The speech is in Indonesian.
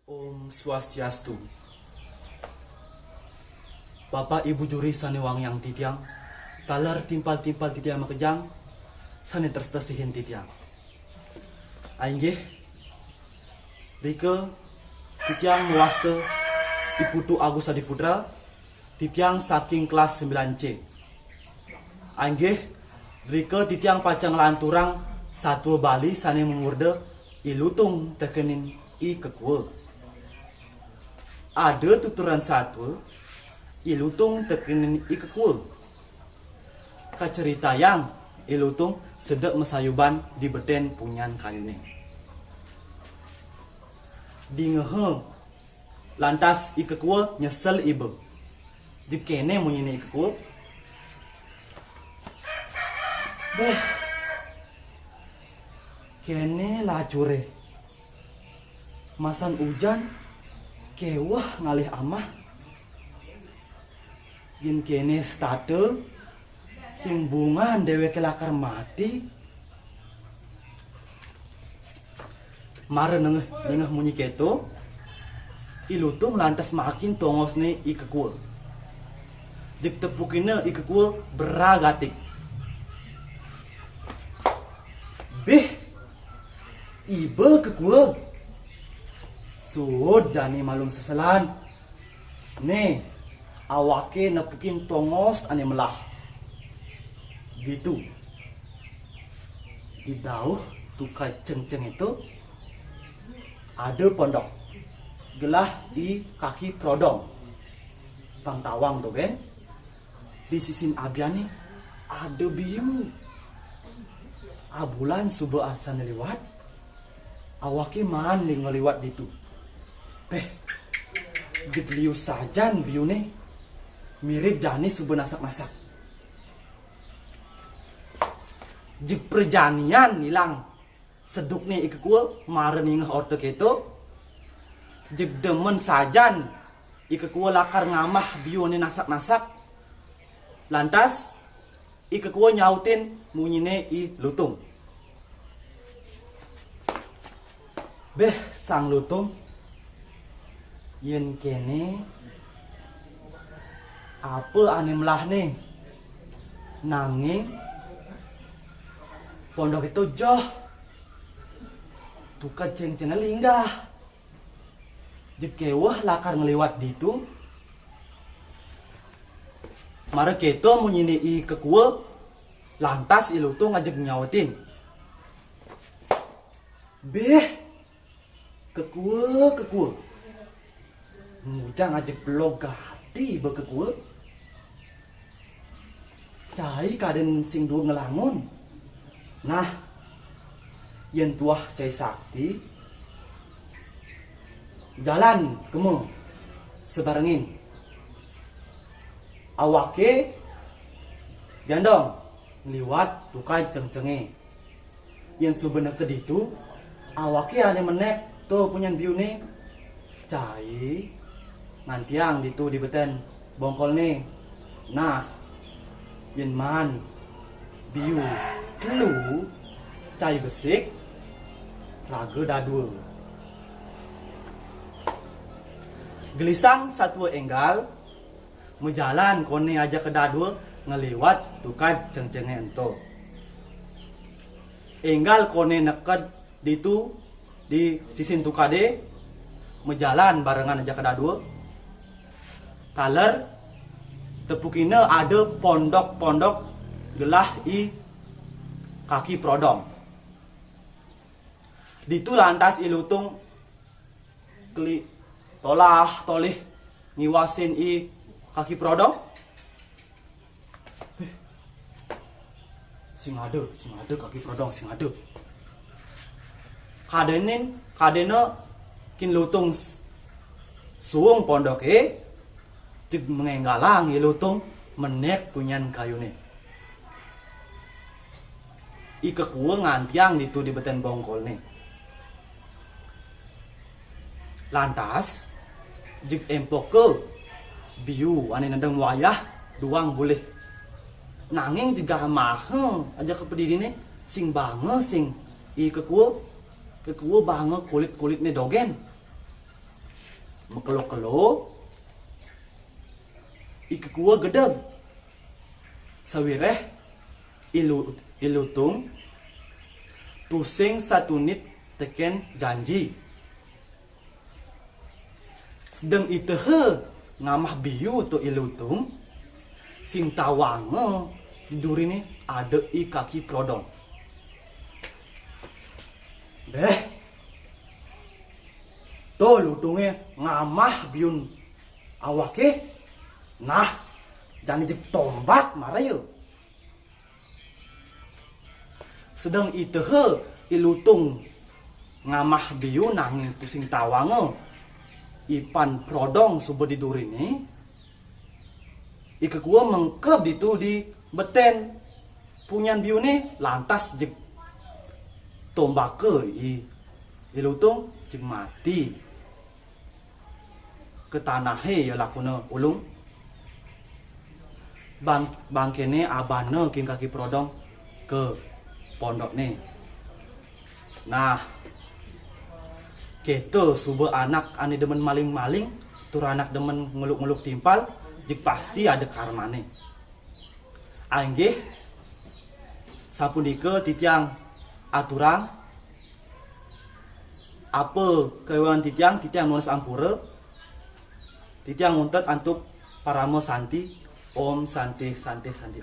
Om Swastiastu. Bapak Ibu juri sane wang yang titiang, talar timpal-timpal titiang makejang, sane terstasihin titiang. Ainggih, Rike, titiang muaste, Iputu Agus Adiputra, titiang saking kelas 9C. Ainggih, Rike titiang pacang lanturang, satu Bali sane mengurde, ilutung tekenin i kekul. Ada tuturan satu, ilutung tekenin i kekul. Kacerita yang ilutung sedek mesayuban di beden punyan kayune. Di ngehe, lantas i kekul nyesel ibe. Jekene munyine i kekul. Beh, kene lacure. Masan hujan, kewah ngalih amah. Yen kene stade, sing bungan dewe kelakar mati. Mare nengah munyi keto, ilutung lantas makin tongosne i kekul. Jek tepukine i kekul beragatik. Beh, ibe kekul. Sud jani malum seselan. Nih, awake nepukin tongos ane melah. Gitu. Di dauh tukai ceng-ceng itu ada pondok. Gelah di kaki prodong. Pangtawang tuh ben. Di sisin abiani ada biu. Abulan subuh asana lewat. Awake man ling ngeliwat ditu. Peh, dibeliu sajan biune mirip jani subuh masak-masak. Jik perjanian nilang seduk nih ikekul maren ingah orte keto. Jik demen sajan ikekul lakar ngamah biune nasak-nasak. Lantas ikekul nyautin munyine i lutung. Beh, sang lutung yen kene apa ane melah nih nanging pondok itu joh tuka ceng-ceng linggah jekewah lakar ngelewat ditu mare keto munyini i kekue lantas ilutu ngajak nyautin beh kekue mujang ngajak belok gati bekekue cai kaden sing dua ngelangun nah yen tuah cai sakti jalan kemu sebarengin awake gandong liwat tukai ceng-cenge yen subene keditu awake ane menek tuh punyan biune cai ngantiang ditu di beten bongkol nih nah yen man biu lu cai besik raga dadul gelisang satu enggal menjalan kone aja ke dadul ngeliwat tukai ceng-cengen to enggal kone neked ditu di sisin tukade menjalan barengan aja ke dadul taler tepukine ada pondok-pondok gelah i kaki prodong. Ditu lantas ilutung keli tolah tolih ngiwasin i kaki prodong. Sing ada kaki prodong sing ada. Kadene kin lutung suung pondok cik mengenggalang ilutung menek punyan kayune. Ike kue ngantiang ditu di beten bongkol nih. Lantas jik empok ke biu ane nendang wayah duang boleh. Nanging juga mahal aja kepediri nih sing bange sing ike kue bange kulit nih dogen. mekelo-kelo ikekua gedeg sawireh ilutung tusing satunit teken janji sedang itehe ngamah biu tu ilutung sing tawange di duri ni ada i kaki prodong deh to lutungnya ngamah biun awake nah jangan jek tombak marah yuk sedang itehe ilutung ngamah biu nanging pusing tawange ipan prodong subuh di duri ni ikekua mengkep ditu di beten punyan biu ni lantas jek tombake ilutung jek mati ke tanahe ya lakuna ulung bangkene abane king kaki prodong ke pondok nih. Nah, kita subuh anak ane demen maling-maling, tur anak demen ngeluk-ngeluk timpal, jik pasti ada karmane. Anggih, sapundika titiang aturang, apa kewan titiang nulis ampura, titiang nguntet antuk paramo santi, om santi santi santi.